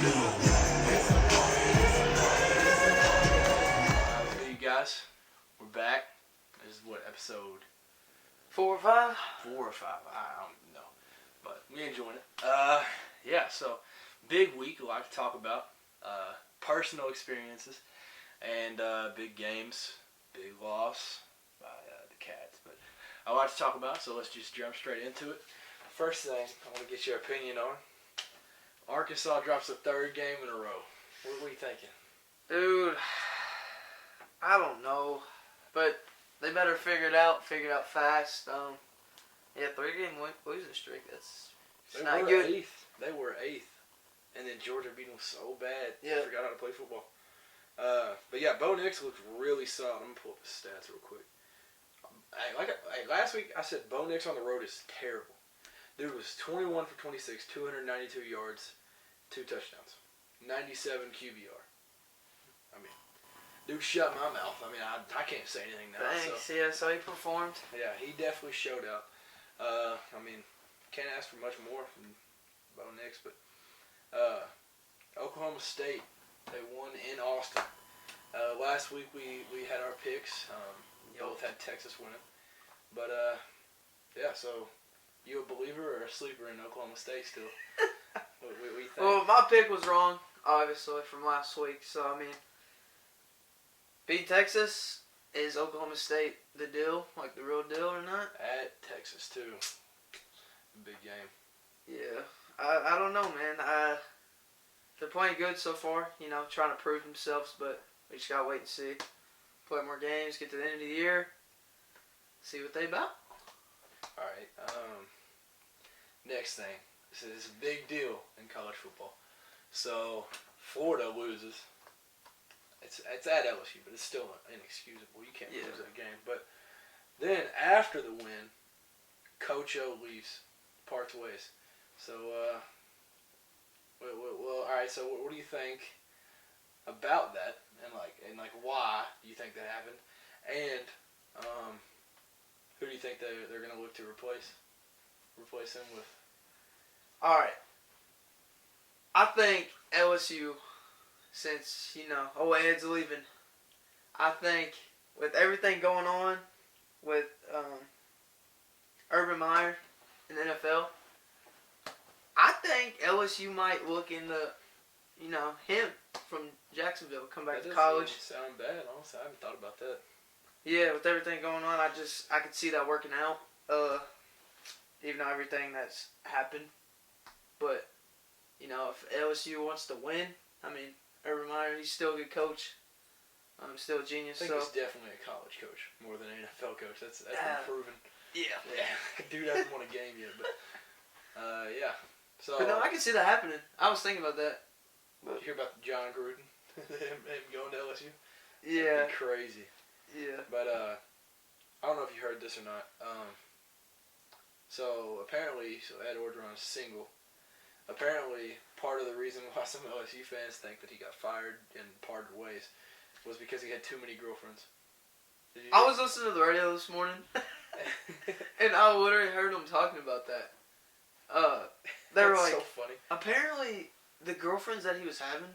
Hey you guys, we're back. This is what, episode 4 or 5? 4 or 5? I don't know, but we enjoying it. Yeah. So big week. A lot to talk about. Personal experiences and big games. Big loss by the Cats, but a lot to talk about. So let's just jump straight into it. First thing I want to get your opinion on. Arkansas drops the 3rd game in a row. What are we thinking? Dude, I don't know, but they better figure it out fast. Yeah, 3-game losing streak. That's not good. They were 8th, and then Georgia beat them so bad. Yeah. Forgot how to play football. But yeah, Bo Nix looked really solid. I'm gonna pull up his stats real quick. Last week I said Bo Nix on the road is terrible. Dude was 21 for 26, 292 yards, 2 touchdowns, 97 QBR. I mean, dude shut my mouth. I mean, I can't say anything now. Thanks, yeah, so he performed. Yeah, he definitely showed out. I mean, can't ask for much more from Bo Nix, but Oklahoma State, they won in Austin. Last week we had our picks. Both had Texas winning. But, yeah, so you a believer or a sleeper in Oklahoma State still? What we think? Well, my pick was wrong, obviously, from last week. So, I mean, beat Texas, is Oklahoma State the deal, like the real deal or not? At Texas, too. Big game. Yeah. I don't know, man. They're playing good so far, you know, trying to prove themselves, but we just got to wait and see. Play more games, get to the end of the year, see what they about. All right. Next thing. This is a big deal in college football. So, Florida loses. It's at LSU, but it's still inexcusable. You can't lose that game. But then, after the win, Coach O leaves, parts ways. So, well, all right. So, what do you think about that, and why do you think that happened, and who do you think they're gonna look to replace him with? All right. I think LSU, since, you know, Ed's leaving, I think with everything going on with Urban Meyer in the NFL, I think LSU might look into, you know, him from Jacksonville, come back to college. That doesn't sound bad, honestly. I haven't thought about that. Yeah, with everything going on, I could see that working out. Even though everything that's happened. But, you know, if LSU wants to win, I mean, Urban Meyer, he's still a good coach. Still a genius. I think he's definitely a college coach more than an NFL coach. That's been proven. Yeah. Dude hasn't won a game yet, but yeah. So. But no, I can see that happening. I was thinking about that. Did you hear about John Gruden? him going to LSU? Yeah. That'd be crazy. Yeah. But I don't know if you heard this or not. So apparently, Ed Orgeron's single. Apparently, part of the reason why some LSU fans think that he got fired and parted ways was because he had too many girlfriends. I was listening to the radio this morning, and I literally heard them talking about that. They were like, so funny. Apparently, the girlfriends that he was having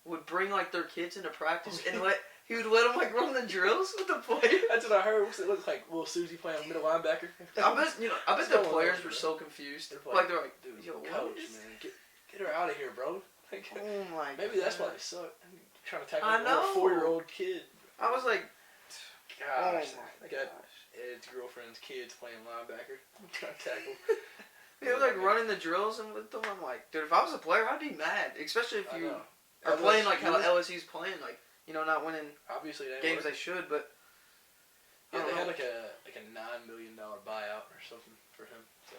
would bring like their kids into practice and he would let them like run the drills with the players. That's what I heard. It looked like little Susie playing middle linebacker. I bet the players were so confused. They're like, dude, yo, coach, man, get her out of here, bro. Like, oh my. Maybe that's why they suck. I'm trying to tackle a 4-year-old kid. I was like, gosh, I got Ed's girlfriend's kids playing linebacker. I'm trying to tackle. He was like running the drills and with them. I'm like, dude, if I was a player, I'd be mad. Especially if you are playing like how LSU's playing, like, you know, not winning obviously games they should, but yeah, they had like a $9 million buyout or something for him. So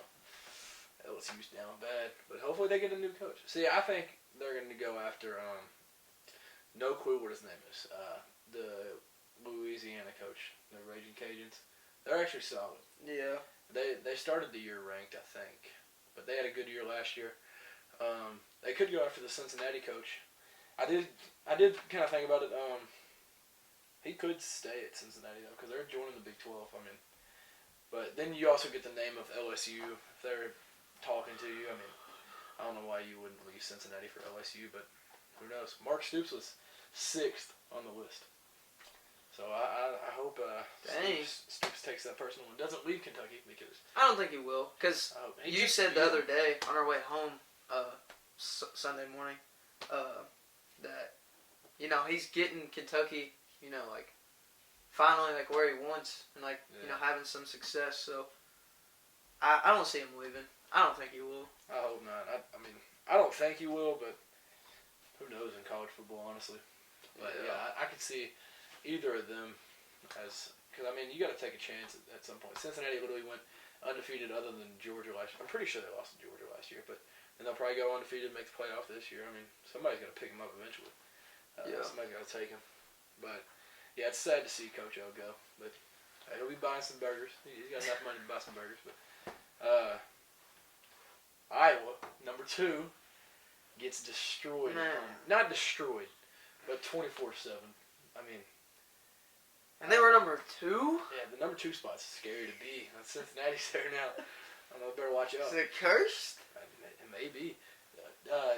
LSU's down bad, but hopefully they get a new coach. See, I think they're going to go after no clue what his name is. The Louisiana coach, the Raging Cajuns. They're actually solid. Yeah. They started the year ranked, I think, but they had a good year last year. They could go after the Cincinnati coach. I did kind of think about it. He could stay at Cincinnati though, because they're joining the Big 12. I mean, but then you also get the name of LSU if they're talking to you. I mean, I don't know why you wouldn't leave Cincinnati for LSU, but who knows? Mark Stoops was 6th on the list. So I hope Stoops takes that personal and doesn't leave Kentucky because I don't think he will. Because you said the other day on our way home, Sunday morning, that he's getting Kentucky, like finally like where he wants and like having some success. So I don't see him leaving. I don't think he will. I hope not. I mean, I don't think he will, but who knows in college football, honestly. But yeah, I could see either of them as because I mean you got to take a chance at some point. Cincinnati literally went undefeated other than Georgia last year. I'm pretty sure they lost to Georgia last year, but and they'll probably go undefeated and make the playoff this year. I mean somebody's got to pick him up eventually. Somebody's got to take him. But yeah, it's sad to see Coach O go, but he'll be buying some burgers. He's got enough money to buy some burgers. But Iowa, number 2, gets destroyed. Not destroyed, but 24-7. I mean. And they were number 2? Yeah, the number 2 spot's scary to be. Cincinnati's there now. I don't know, better watch out. Is it cursed? It may be.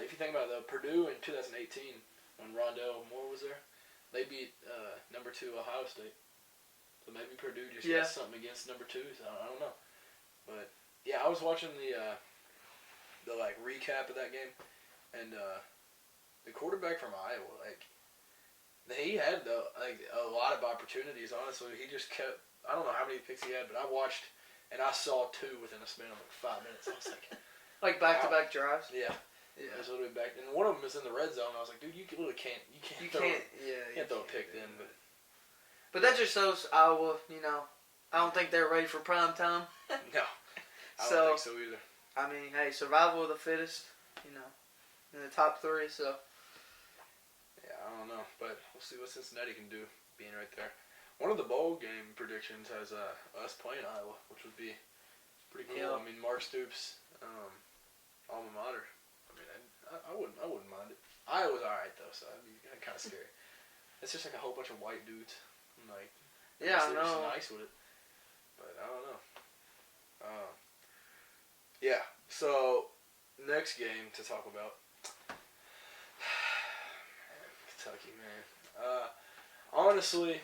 If you think about Purdue in 2018, when Rondell Moore was there, they beat number 2 Ohio State. So maybe Purdue just got something against number 2. So I don't know. But yeah, I was watching the recap of that game, and the quarterback from Iowa, he had a lot of opportunities. Honestly, he just kept. I don't know how many picks he had, but I watched and I saw 2 within a span of 5 minutes. I was like, back-to-back drives. Yeah. It was literally back, and one of them was in the red zone. I was like, dude, you really can't. You can't throw a pick then. But that just shows Iowa. I don't think they're ready for prime time. No, I don't think so either. I mean, hey, survival of the fittest. In the top 3. So. Yeah, I don't know, but we'll see what Cincinnati can do being right there. One of the bowl game predictions has us playing Iowa, which would be pretty cool. Yeah. I mean, Mark Stoops, alma mater. I mean, I wouldn't mind it. Iowa's all right though, so that'd be kind of scary. It's just like a whole bunch of white dudes, and I they're know. just nice with it, but I don't know. Yeah. So next game to talk about. Kentucky, man. Honestly,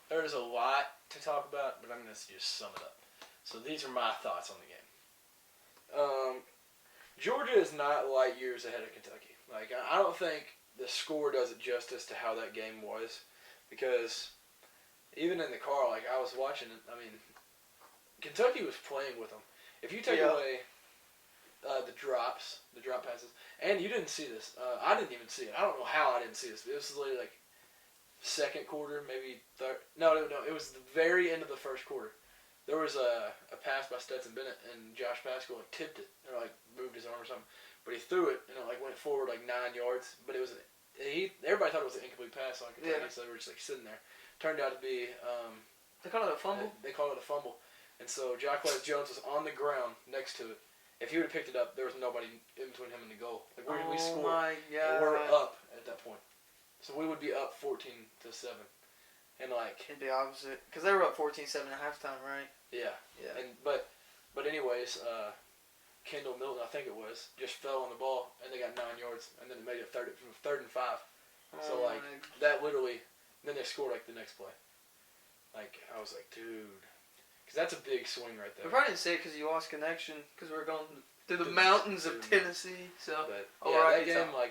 there's a lot to talk about, but I'm going to just sum it up. So these are my thoughts on the game. Georgia is not light years ahead of Kentucky. I don't think the score does it justice to how that game was, because even in the car, I was watching it. I mean, Kentucky was playing with them. If you take away the drop passes, and you didn't see this. I didn't even see it. I don't know how I didn't see this. This was literally second quarter, maybe third. No. It was the very end of the first quarter. There was a pass by Stetson Bennett, and Josh Paschal tipped it, or moved his arm or something. But he threw it, and it went forward 9 yards. But it was everybody thought it was an incomplete pass on Kentucky, so they were just sitting there. Turned out to be they call it a fumble. They call it a fumble, and so Jacquez Jones was on the ground next to it. If he would have picked it up, there was nobody in between him and the goal. Where did we score? Oh my God! We're up at that point, so we would be up 14-7, and it'd be opposite because they were up 14-7 at halftime, right? Yeah. And but anyways, Kendall Milton, I think it was, just fell on the ball and they got 9 yards, and then they made it third and 5. So that literally, then they scored the next play. I was like, dude. Because that's a big swing right there. We probably didn't say it because you lost connection because we were going through the mountains of Tennessee. So, but that game, I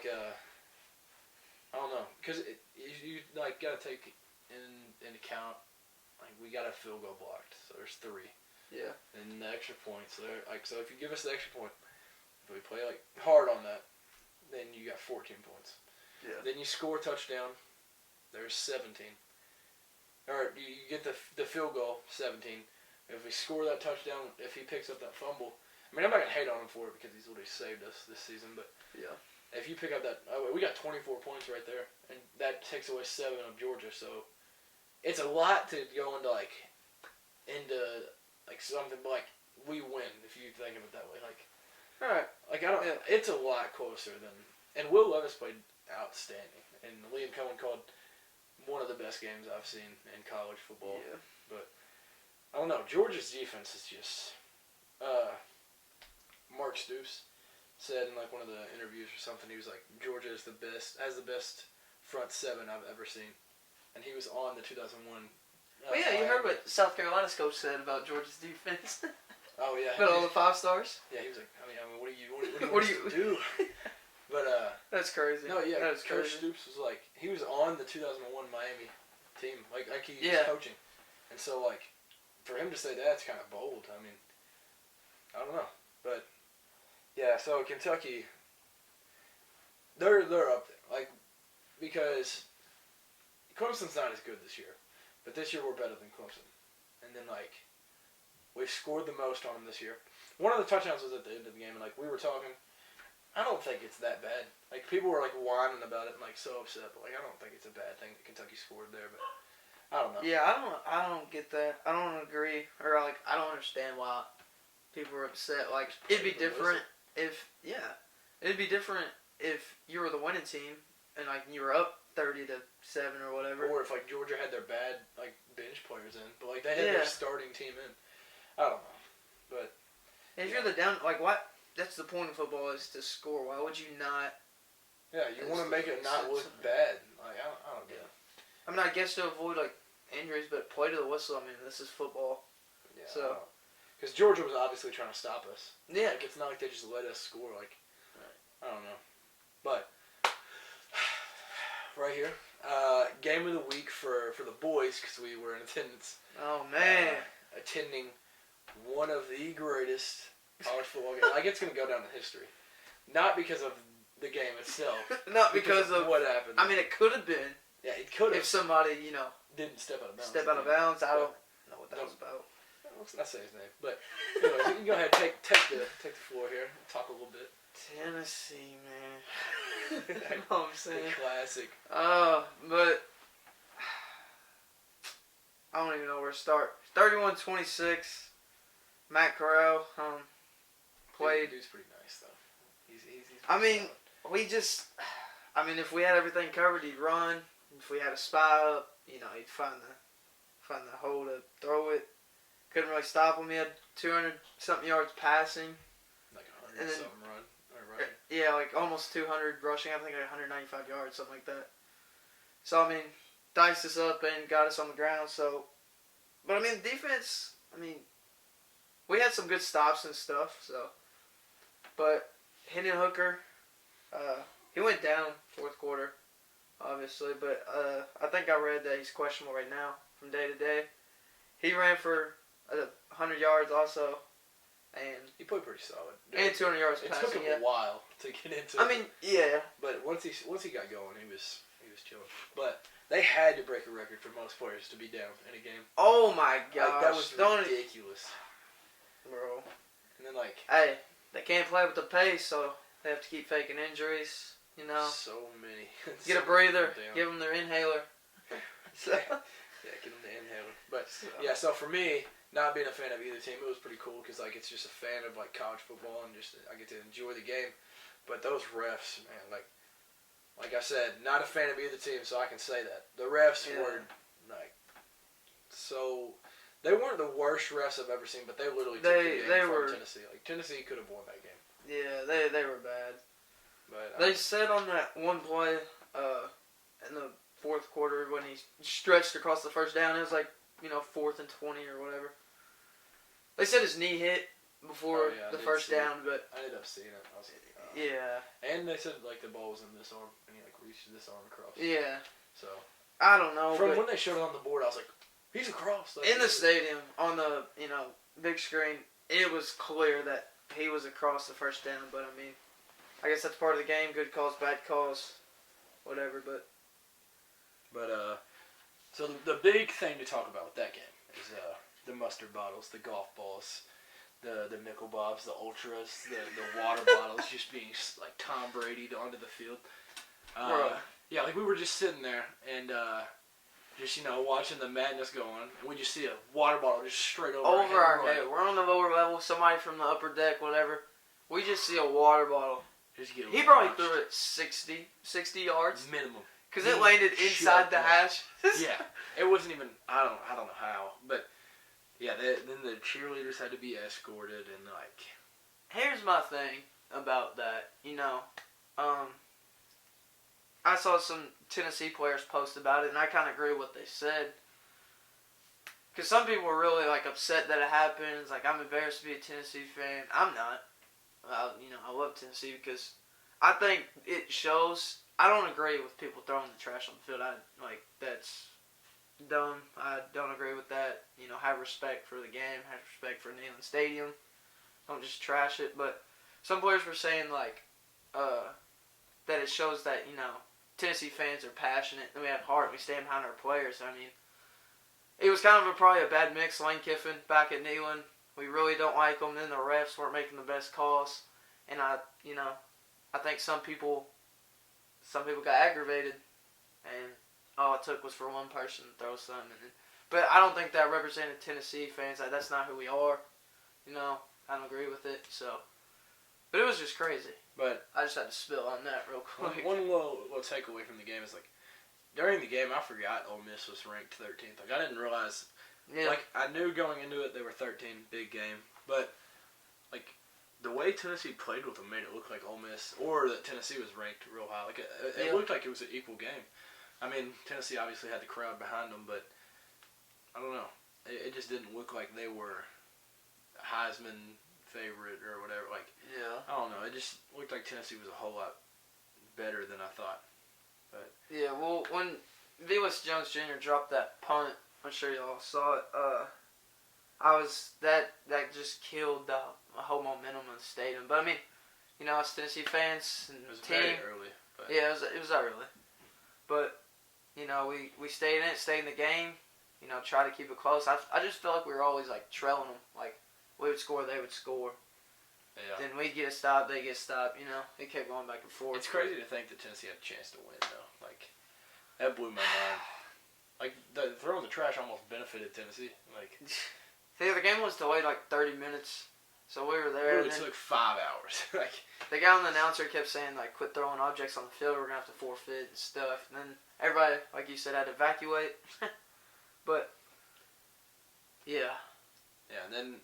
don't know, because you gotta take in account we got a field goal blocked, so there's 3. Yeah. And the extra points there, so if you give us the extra point, if we play hard on that, then you got 14 points. Yeah. Then you score a touchdown, there's 17. Or you get the field goal, 17. If we score that touchdown, if he picks up that fumble, I mean, I'm not going to hate on him for it because he's already saved us this season, but if you pick up that, we got 24 points right there, and that takes away 7 of Georgia, so it's a lot to go into, something, but, we win, if you think of it that way, Alright. It's a lot closer than, and Will Levis played outstanding, and Liam Cohen called one of the best games I've seen in college football. Yeah. But I don't know. Georgia's defense is just Mark Stoops, said in like one of the interviews or something, he was like, Georgia has the best front seven I've ever seen, and he was on the 2001. Well, yeah, you heard what South Carolina's coach said about Georgia's defense. Oh yeah, but all the 5 stars. Yeah, he was like, I mean, what do you do? But that's crazy. No, yeah, that's Coach crazy. Stoops was like, he was on the 2001 Miami team, like he was coaching, and so like, for him to say that's kind of bold. I mean, I don't know, but yeah, so Kentucky, they're up there, like, because Clemson's not as good this year, but this year we're better than Clemson, and then like, we've scored the most on them this year. One of the touchdowns was at the end of the game, and like we were talking. I don't think it's that bad. Like, people were, like, whining about it and, like, so upset. But, like, I don't think it's a bad thing that Kentucky scored there. But I don't know. Yeah, I don't get that. I don't agree. Or, like, I don't understand why people are upset. Like, it'd be different if, it'd be different if you were the winning team and, like, you were up 30-7 or whatever. Or if, like, Georgia had their bad, like, bench players in. But, like, they had their starting team in. I don't know. But if you're the down, like, what? That's the point of football, is to score. Why would you not? Yeah, you want to make it not look bad. Like, I don't get it. I mean, I guess to avoid, like, injuries, but play to the whistle. I mean, this is football. Yeah. So. Because Georgia was obviously trying to stop us. Yeah. Like, it's not like they just let us score. Like, I don't know. But right here, game of the week for the boys, because we were in attendance. Oh man. Attending one of the greatest college football games. Like, it's going to go down in history. Not because of the game itself. Not because of what happened. I mean, it could have been. Yeah, it could have. If somebody, didn't step out of bounds. I don't know what that was about. Let's not say his name. But, anyways, you can go ahead and take the floor here. Talk a little bit. Tennessee, man. You know what I'm saying? The classic. But I don't even know where to start. 31-26. Matt Corral played. Dude's pretty nice though. He's I mean, if we had everything covered, he'd run. If we had a spy up, he'd find the hole to throw it. Couldn't really stop him. He had 200-something yards passing. Like 100-something rushing. Yeah, like almost 200 rushing. I think like 195 yards, something like that. So, I mean, diced us up and got us on the ground. So, but I mean, defense, we had some good stops and stuff. So, but Hendon Hooker, he went down fourth quarter, obviously. But I think I read that he's questionable right now from day to day. He ran for 100 yards also, and he played pretty solid. And 200 yards passing. It took him a while to get into. Yeah. But once he got going, he was chilling. But they had to break a record for most players to be down in a game. Oh my gosh, like, that was ridiculous, bro. And then hey, they can't play with the pace, so they have to keep faking injuries. So many. Get a breather. Give them their inhaler. Yeah, give them the inhaler. But yeah, so for me, not being a fan of either team, it was pretty cool because like it's just a fan of like college football and just I get to enjoy the game. But those refs, man, like I said, not a fan of either team, so I can say that the refs were like so. They weren't the worst refs I've ever seen, but they literally took the game from Tennessee. Like Tennessee could have won that game. Yeah, they were bad. But they said on that one play in the fourth quarter when he stretched across the first down, it was like 4th and 20 or whatever. They said his knee hit before the first down, but I ended up seeing it. I was like, yeah. And they said like the ball was in this arm, and he like reached this arm across. Yeah. So I don't know. From when they showed it on the board, I was like, he's across. In the stadium, on the big screen, it was clear that he was across the first down. But I mean, I guess that's part of the game. Good calls, bad calls, whatever. But so the big thing to talk about with that game is the mustard bottles, the golf balls, the nickel bobs, the ultras, the water bottles just being like Tom Brady onto the field. Yeah, like we were just sitting there and just watching the madness go on, and we just see a water bottle just straight over our head. We're on the lower level. Somebody from the upper deck, whatever. We just see a water bottle. He probably threw it 60 yards minimum. Because it landed inside the hash. Yeah, it wasn't even. I don't know how, but yeah. Then the cheerleaders had to be escorted and like. Here's my thing about that. I saw some Tennessee players post about it, and I kind of agree with what they said. Because some people were really upset that it happens. I'm embarrassed to be a Tennessee fan. I'm not. I love Tennessee because I think it shows. I don't agree with people throwing the trash on the field. That's dumb. I don't agree with that. Have respect for the game. Have respect for Neyland Stadium. Don't just trash it. But some players were saying that it shows that Tennessee fans are passionate and we have heart. We stand behind our players. It was kind of probably a bad mix. Lane Kiffin back at Neyland. We really don't like him. Then the refs weren't making the best calls, and I think some people got aggravated, and all it took was for one person to throw something. But I don't think that represented Tennessee fans. That's not who we are. I don't agree with it. So, but it was just crazy. But I just had to spill on that real quick. One little takeaway from the game is during the game I forgot Ole Miss was ranked 13th. I didn't realize. Yeah. I knew going into it they were 13, big game, but the way Tennessee played with them made it look like Ole Miss or that Tennessee was ranked real high. It looked like it was an equal game. Tennessee obviously had the crowd behind them, but I don't know. It just didn't look like they were a Heisman favorite or whatever. I don't know. It just looked like Tennessee was a whole lot better than I thought. But yeah, well, when Velus Jones Jr. dropped that punt, I'm sure y'all saw it. That just killed the whole momentum of the stadium. But us Tennessee fans and it was team. very early. But Yeah, it was early. But we stayed in it, stayed in the game. Try to keep it close. I just felt like we were always trailing them. We would score, they would score. Yeah. Then we'd get a stop, they get a stop. It kept going back and forth. It's crazy to think that Tennessee had a chance to win, though. That blew my mind. Throwing the trash almost benefited Tennessee. The game was delayed 30 minutes, so we were there. It took 5 hours. The guy on the announcer kept saying, quit throwing objects on the field, we're going to have to forfeit and stuff. And then everybody, like you said, had to evacuate. But, yeah. Yeah, and then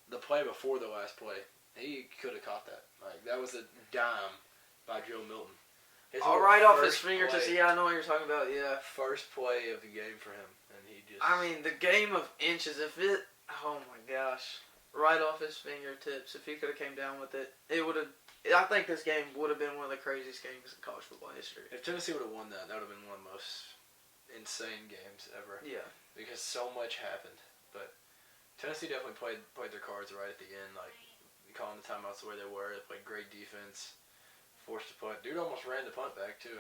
the play before the last play, he could have caught that. That was a dime by Joe Milton. All right off his fingertips. Yeah, I know what you're talking about, yeah. First play of the game for him, and he just... the game of inches, oh my gosh. Right off his fingertips. If he could have came down with it, I think this game would have been one of the craziest games in college football history. If Tennessee would have won that would have been one of the most insane games ever. Yeah. Because so much happened. But Tennessee definitely played their cards right at the end. Calling the timeouts the way they were. They played great defense. Forced to punt. Dude almost ran the punt back, too.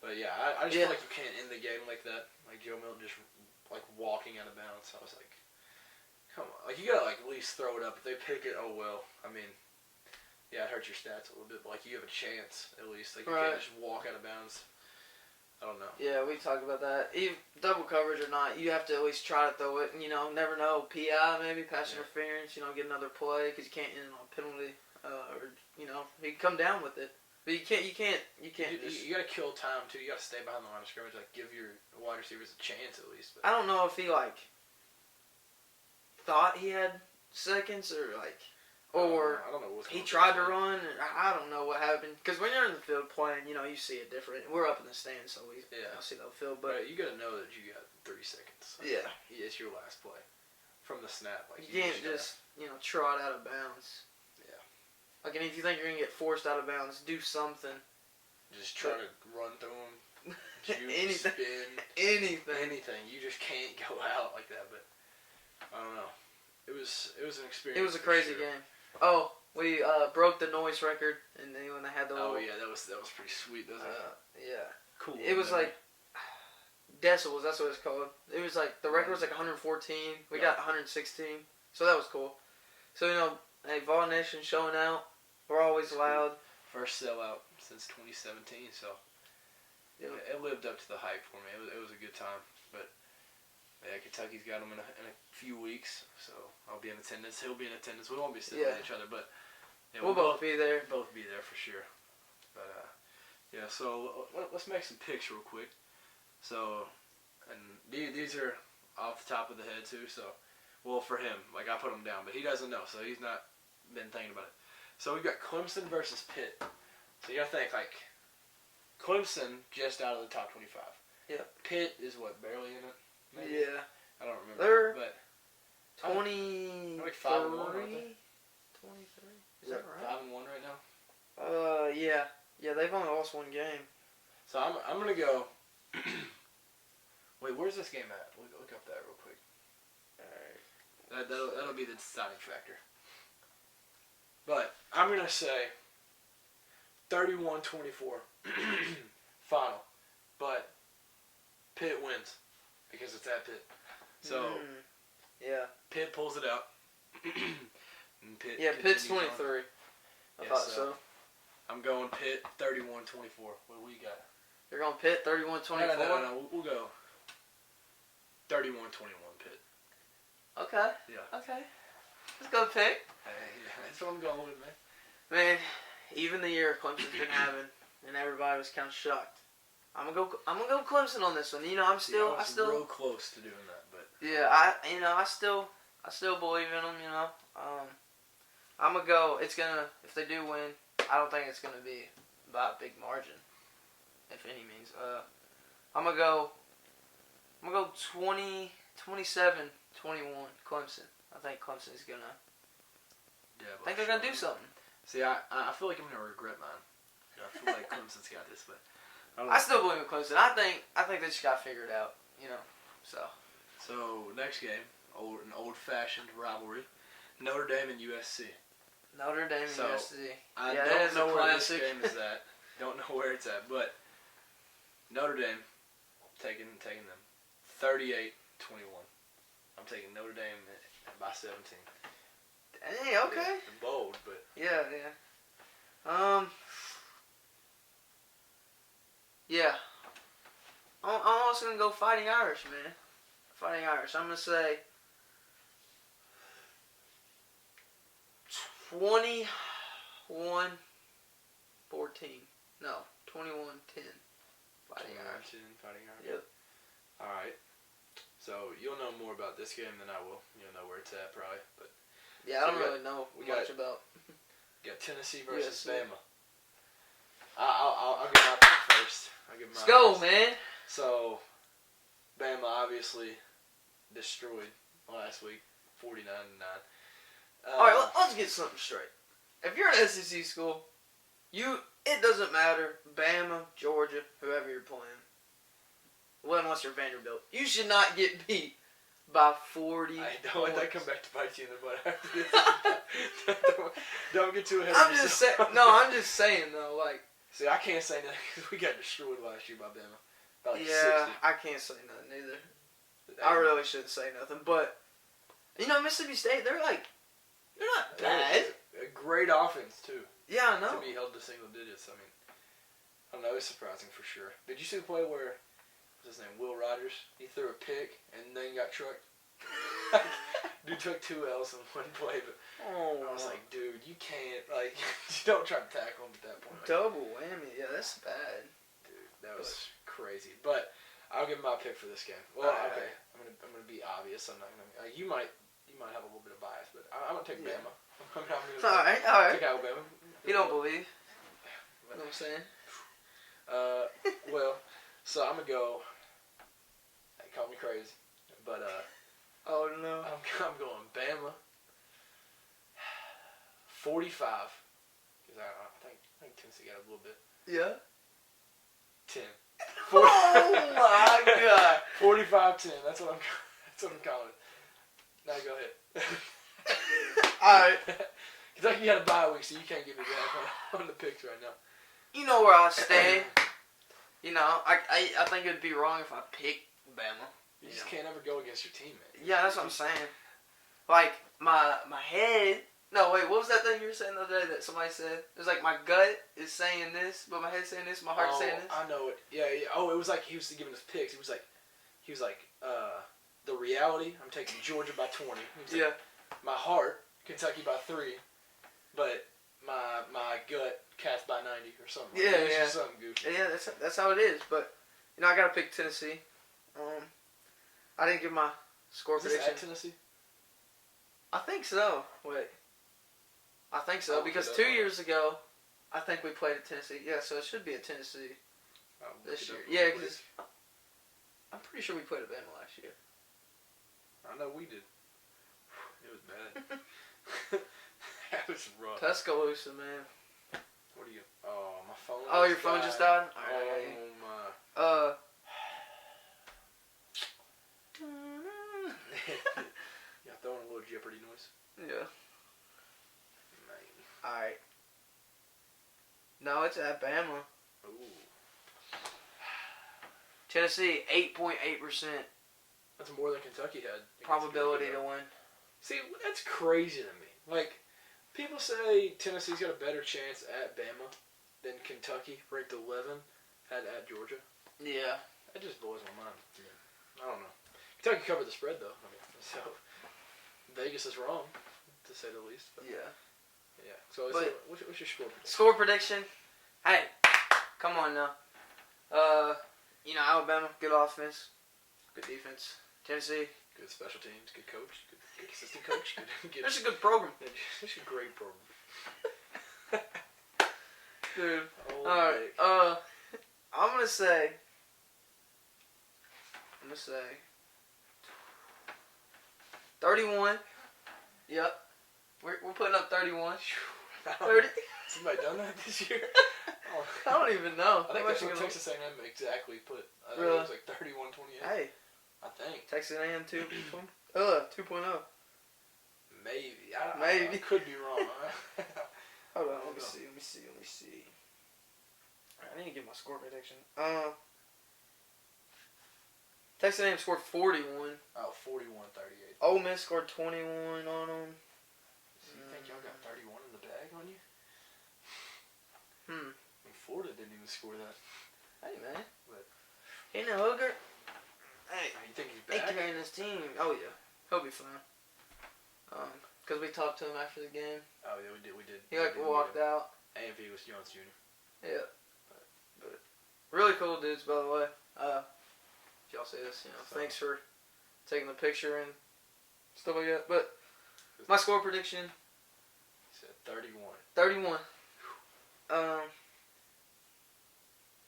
But yeah, I just feel like you can't end the game like that. Joe Milton just, walking out of bounds. I was like, come on. You gotta, at least throw it up. If they pick it, oh well. Yeah, it hurts your stats a little bit, but, you have a chance, at least. You can't just walk out of bounds. I don't know. Yeah, we talked about that. Even double coverage or not, you have to at least try to throw it. And, never know. PI, maybe, pass interference, get another play because you can't end on a penalty. He can come down with it. But you can't You gotta kill time, too. You gotta stay behind the line of scrimmage. Give your wide receivers a chance, at least. But I don't know if he, thought he had seconds or, or I don't know what's he tried to run. I don't know what happened. Because when you're in the field playing, you see it different. We're up in the stands, so we see the field. But you gotta know that you got 30 seconds. It's your last play. From the snap. You can't just trot out of bounds. And if you think you're going to get forced out of bounds, do something. Just try to run through them. Anything. Spin. Anything. You just can't go out like that. But, I don't know. It was an experience. It was a crazy game. Oh, we broke the noise record. And then when they had the little... Oh, yeah. That was pretty sweet. Yeah. Cool. It was decibels. That's what it's called. It was the record was 114. We got 116. So that was cool. So, Vol Nation showing out. We're always loud. First sellout since 2017, so it lived up to the hype for me. It was a good time. But Kentucky's got them in a few weeks, so I'll be in attendance. He'll be in attendance. We won't be sitting with each other, but we'll both be there. Both be there for sure. But so let's make some picks real quick. So, and these are off the top of the head too. So, well, for him, I put them down, but he doesn't know, so he's not been thinking about it. So we got Clemson versus Pitt. So you gotta think like Clemson just out of the top 25. Yep. Pitt is what, barely in it? Maybe? Yeah. I don't remember. They're but 23. like 5-1, aren't they? 23. Is that right? 5-1 right now. Yeah. Yeah, they've only lost one game. So I'm gonna go. Wait, where's this game at? Look up that real quick. Alright. That'll be the deciding factor. But I'm gonna say 31-24 final, but Pitt wins because it's at Pitt. So yeah, Pitt pulls it out. And Pitt Pitt's continues 23. on. I thought so. I'm going Pitt 31-24. What do we got? You're going Pitt 31-24? No. We'll go 31-21 Pitt. Okay. Yeah. Okay. Let's go Pitt. Hey, that's what I'm going with, man. Man, even the year Clemson's been having, and everybody was kind of shocked. I'm gonna go Clemson on this one. You know, I still real close to doing that, but yeah, I still believe in them. You know, I'm gonna go. It's gonna, if they do win, I don't think it's gonna be by a big margin, if any means. I'm gonna go 27-21 Clemson. I think Clemson's gonna. yeah, I think they're gonna do something. See, I feel like I'm gonna regret mine. I feel like Clemson's got this, but I still believe in Clemson. I think they just got figured out. You know, So next game, an old-fashioned rivalry, Notre Dame and USC. Notre Dame and USC. I Yeah, don't know where classic. this game is at. Don't know where it's at, but Notre Dame taking them 38-21. I'm taking Notre Dame by 17. Hey, okay. Yeah, bold, but Yeah. Yeah. I'm also gonna go Fighting Irish, man. Fighting Irish. I'm gonna say 21-14. No, 21-10. Fighting Irish. Fighting Irish. Yep. All right. So you'll know more about this game than I will. You'll know where it's at probably, but Yeah, I don't really know much about. got Tennessee versus USC. Bama. I'll give my pick first. Let's go, man. So, Bama obviously destroyed last week, 49-9. All right, let's get something straight. If you're an SEC school, it doesn't matter. Bama, Georgia, whoever you're playing. Well, unless you're Vanderbilt, you should not get beat by 40. Don't let that come back to bite you in the butt after this. don't get too ahead of I'm yourself. just saying though, like. See, I can't say nothing because we got destroyed last year by Bama. By like Yeah, 60. I can't say nothing either. I really shouldn't say nothing, but you know, Mississippi State, they're not bad. A great offense too. Yeah, I know. To be held to single digits, I mean, I don't know, it's surprising for sure. Did you see the play where, what's his name, Will Rogers? He threw a pick and then got trucked. Dude took 2 L's in one play, but I was like, dude, you can't, like, you don't try to tackle him at that point. Like, double whammy. Yeah, that's bad. dude, that was crazy. But I'll give my pick for this game. Well, okay, I'm gonna be obvious. I'm not gonna. You might have a little bit of bias, but I'm gonna take Bama. I'm gonna All right. take Alabama. You don't believe? You know what I'm saying? Well, so I'm gonna go. Hey, call me crazy, but Oh no. I'm going Bama. 45. Because I think Tennessee got a little bit. Yeah. 10. Oh my God. 45-10. That's what I'm calling it. Now go ahead. Alright. Kentucky had a bye week, so you can't get me back on the picks right now. You know where I stand. You know, I think it'd be wrong if I picked Bama. You just can't ever go against your team, man. Yeah, that's what I'm saying. Like, my head... No, wait, what was that thing you were saying the other day that somebody said? It was like my gut is saying this, but my head's saying this, my heart's saying this. I know it. Yeah. Oh, it was like he was giving us picks. He was like, the reality, I'm taking Georgia by 20. Yeah. Like, my heart, Kentucky by 3, but my gut, Cats by 90 or something. Yeah, It's yeah. just something goofy. Yeah, that's how it is. But, you know, I got to pick Tennessee. I didn't give my score Is this prediction. at Tennessee? I think so. Wait. I think so, because 2 years ago, I think we played at Tennessee. Yeah, so it should be at Tennessee this year. Yeah, because I'm pretty sure we played at Bama last year. I know we did. It was bad. That was rough. Tuscaloosa, man. What are you? Oh, my phone. Oh, your phone just died? Oh, my. Yeah, throwing a little Jeopardy noise. Yeah. Man. Alright. No, it's at Bama. Ooh. Tennessee, 8.8% That's more than Kentucky had. probability to win. See, that's crazy to me. Like, people say Tennessee's got a better chance at Bama than Kentucky, ranked 11, had at Georgia. Yeah. That just blows my mind. I don't know. Kentucky covered the spread, though. I mean, so Vegas is wrong, to say the least. But yeah. Yeah. So what's your score prediction? Score prediction? Hey, come on now. Alabama, good offense, good defense. Tennessee, good special teams, good coach, good assistant coach. Good. It's a good program. It's a great program. Dude. Oh, alright, I'm gonna say 31. Yep. We're putting up 31. 30. Somebody done that this year? Oh. I don't even know. I think that's what Texas A&M exactly put. I think really? it was like 31-28. Hey. I think. Texas A&M 2.0. Maybe. Maybe. I could be wrong. Hold on. Let me see. I need to get my score prediction. Texas A&M scored 41. Oh, 41-38. Ole Miss scored 21 on them. So you think y'all got 31 in the bag on you? I mean, Florida didn't even score that. Hey, man. But he no hooker. Hey. You think he's back? He carrying this team. Oh, yeah. He'll be fine. Because we talked to him after the game. Oh, yeah, we did. He, walked out. AMV was Jones Jr. Yeah. But really cool dudes, by the way. If y'all see this, thanks for taking the picture and stuff like that. But my score prediction. He said 31. 31.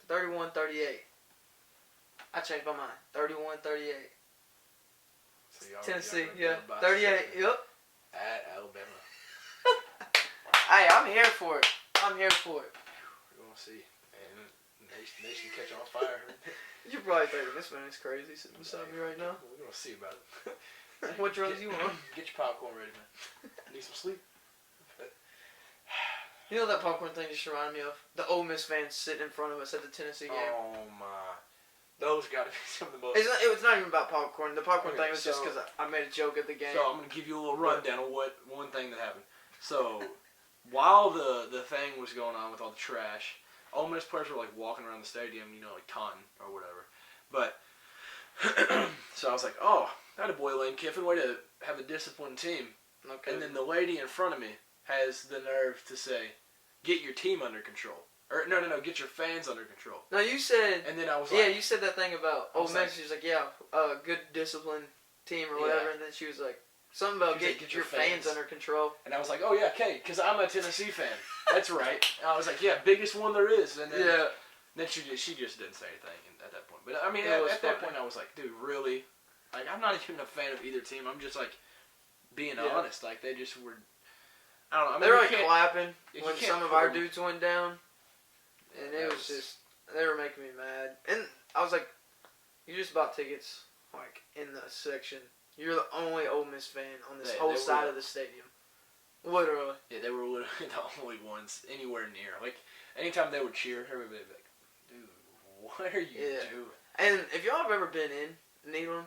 31-38. I changed my mind. 31-38. So Tennessee, yeah. 38, yep. At Alabama. Hey, I'm here for it. We're going to see. And nation catch on fire. You're probably thinking, this man is crazy sitting beside me right now. We're going to see about it. What drugs you want? Get your popcorn ready, man. Need some sleep. You know that popcorn thing just reminded me of? The Ole Miss fans sitting in front of us at the Tennessee game. Oh, my. Those got to be some of the most... It's not even about popcorn. The popcorn thing was just because I made a joke at the game. So I'm going to give you a little rundown of one thing that happened. So, while the thing was going on with all the trash, Ole Miss players were, walking around the stadium, taunting or whatever. But, so I was like, oh, that a boy Lane Kiffin, way to have a disciplined team. Okay. And then the lady in front of me has the nerve to say, get your team under control. Or, no, get your fans under control. No, you said... And then I was you said that thing about Ole Miss. She was like, good disciplined team or whatever. And then she was like, something about get your fans under control. And I was like, oh, yeah, Cade, because I'm a Tennessee fan. That's right. And I was like, yeah, biggest one there is. And then, then she just didn't say anything at that point. But, I mean, at that point, I was like, dude, really? I'm not even a fan of either team. I'm just, being honest. They just were... I don't know. I mean, they were clapping when some of our dudes went down. And it was just, they were making me mad. And I was like, you just bought tickets, in the section. You're the only Ole Miss fan on this whole side of the stadium. Literally. Yeah, they were literally the only ones anywhere near. Anytime they would cheer, everybody would be like, dude, what are you doing? And if y'all have ever been in Neyland,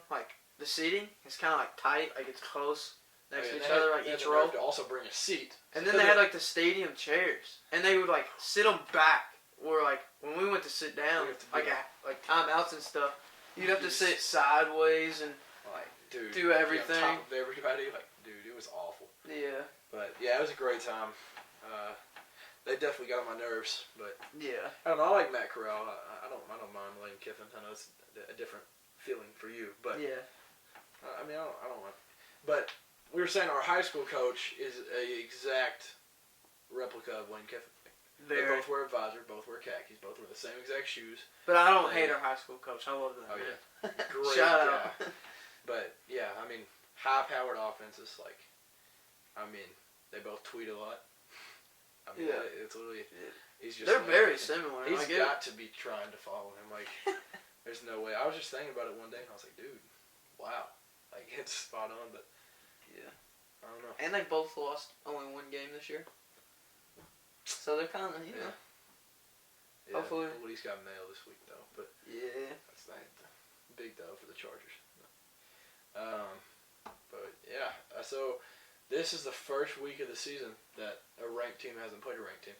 the seating is kind of, tight, it's close. Next to each other, each row. To also bring a seat. And then they had, the stadium chairs. And they would, sit them back. Or, when we went to sit down, timeouts and stuff, you'd have to sit sideways and, dude, do everything. On top of everybody. Dude, it was awful. Yeah. But, yeah, it was a great time. They definitely got on my nerves. But, yeah. I don't know. I like Matt Corral. I don't mind Lane Kiffin. I know it's a different feeling for you. But, yeah. I mean, I don't want. But... We were saying our high school coach is a exact replica of Wayne Kiffin. They Very. both wear a visor, both wear khakis, both wear the same exact shoes. But I don't hate our high school coach. I love that. Oh, man. yeah. Great Shout guy. out. But, yeah, I mean, high-powered offenses, like, I mean, they both tweet a lot. I mean, Yeah. it's literally, he's just They're like, very similar. He's got to be trying to follow him. Like, there's no way. I was just thinking about it one day, and I was like, dude, wow. Like, it's spot on, but, yeah. I don't know. And they both lost only one game this year. So they're kind of, you know. Yeah, Hopefully. Woody's got mail this week, though. But Yeah. that's not big, though, for the Chargers. But, yeah. So, this is the first week of the season that a ranked team hasn't played a ranked team.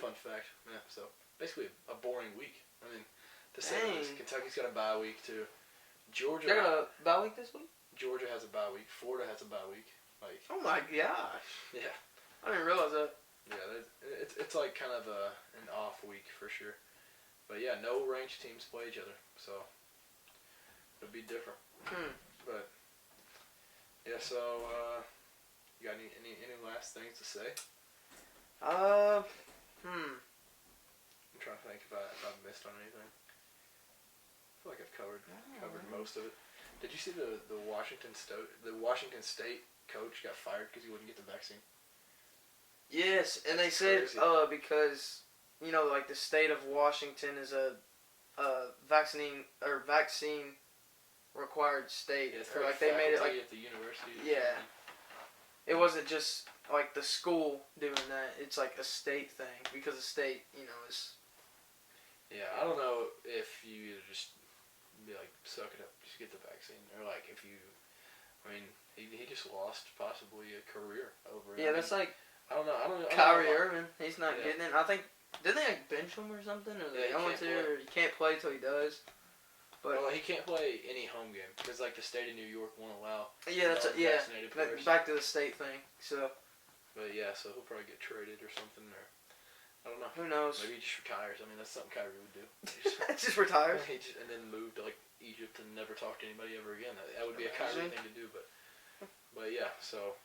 Fun fact. Yeah, so, basically a boring week. I mean, to say the least. Kentucky's got a bye week, too. Georgia. They're going to bye week this week? Georgia has a bye week. Florida has a bye week. Like, Oh, my gosh. yeah. I didn't realize that. Yeah, it's like kind of an off week for sure. But yeah, no ranked teams play each other, so it'll be different. But yeah, so you got any last things to say? I'm trying to think if I've missed on anything. I feel like I've covered most of it. Did you see the Washington State coach got fired because he wouldn't get the vaccine? Yes, and they said because like the state of Washington is a vaccine required state. Yeah, it's or like they made it like at the university. Yeah. It wasn't just like the school doing that. It's like a state thing because the state, is. Yeah, I don't know if you either just be like, suck it up, just get the vaccine, or like if you, I mean, he just lost possibly a career over it. Yeah, that's like. I don't know. Kyrie Irving, he's not getting it. I think did they like bench him or something, or they going to, or he can't play till he does. But he can't play any home game because like the state of New York won't allow. Yeah, that's vaccinated players. Back to the state thing. So. But yeah, so he'll probably get traded or something, or I don't know. Who knows? Maybe he just retires. I mean, that's something Kyrie would do. Just retires. And then move to like Egypt and never talk to anybody ever again. That would be a Kyrie thing to do, but yeah. So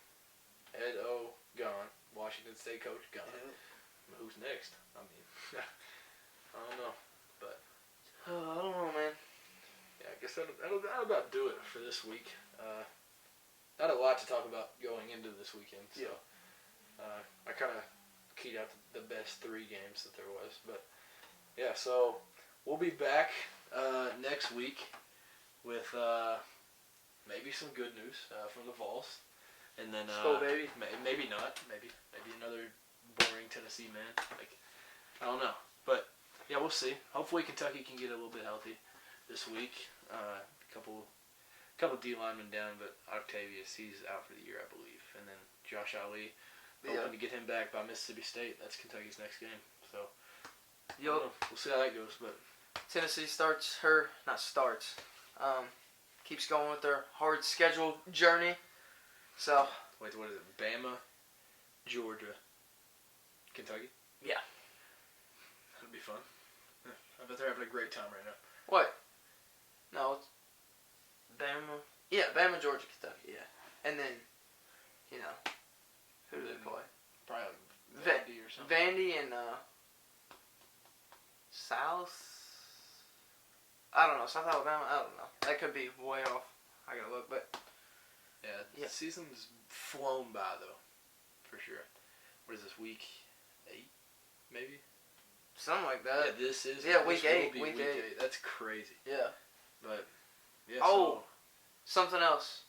Ed O gone. Washington State coach gone. Yeah. Who's next? I mean, I don't know, but I don't know, man. Yeah, I guess that'll about do it for this week. Not a lot to talk about going into this weekend, so I kind of keyed out the best 3 games that there was, but yeah, so we'll be back next week with maybe some good news from the Vols. And then Skull baby. Maybe not. Maybe another boring Tennessee man. Like, I don't know. But yeah, we'll see. Hopefully Kentucky can get a little bit healthy this week. Couple D linemen down, but Octavius, he's out for the year, I believe. And then Josh Ali, hoping to get him back by Mississippi State. That's Kentucky's next game. So we'll see how that goes. But Tennessee keeps going with their hard schedule journey. So. Wait, what is it? Bama, Georgia, Kentucky? Yeah. That'll be fun. I bet they're having a great time right now. What? No, it's Bama. Yeah, Bama, Georgia, Kentucky, yeah. And then, who do they play? Probably Vandy or something. Vandy and South. I don't know. South Alabama. I don't know. That could be way off. I gotta look, but. Yeah, the season's flown by, though, for sure. What is this, week 8, maybe? Something like that. Yeah, this is. Yeah, week 8. Week 8. That's crazy. Yeah. But, yeah. Something else.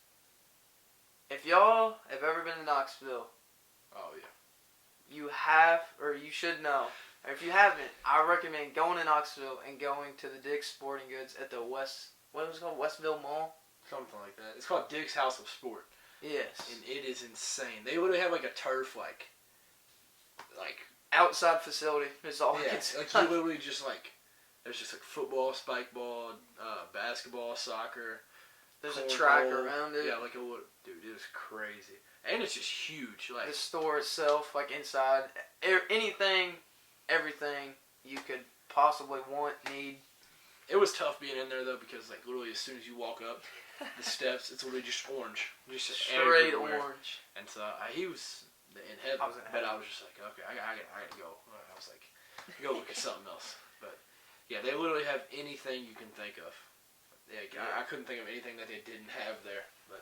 If y'all have ever been to Knoxville. Oh, yeah. You have, or you should know. Or if you haven't, I recommend going to Knoxville and going to the Dick's Sporting Goods at the what was it called? Westville Mall? Something like that. It's called Dick's House of Sport. Yes. And it is insane. They literally have like a turf, like outside facility. Is all it's like you literally just like, there's just like football, spike ball, basketball, soccer. There's a track around it. Yeah, dude, it is crazy. And it's just huge. Like the store itself, like inside, anything, everything you could possibly want, need. It was tough being in there though because like literally as soon as you walk up the steps, it's literally just orange, just straight everywhere. Orange. And so in heaven. I was in But heaven. I was just like, okay, I gotta go. I was like, go look at something else. But yeah, they literally have anything you can think of. Like, I couldn't think of anything that they didn't have there, but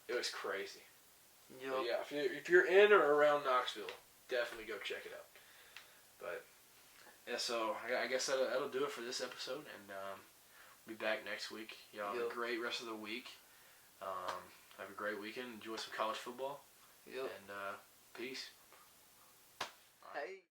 it was crazy. But yeah, if you're in or around Knoxville, definitely go check it out. But yeah, so I guess that'll do it for this episode, and be back next week. Y'all have a great rest of the week. Have a great weekend. Enjoy some college football. Yep. And peace. Hey.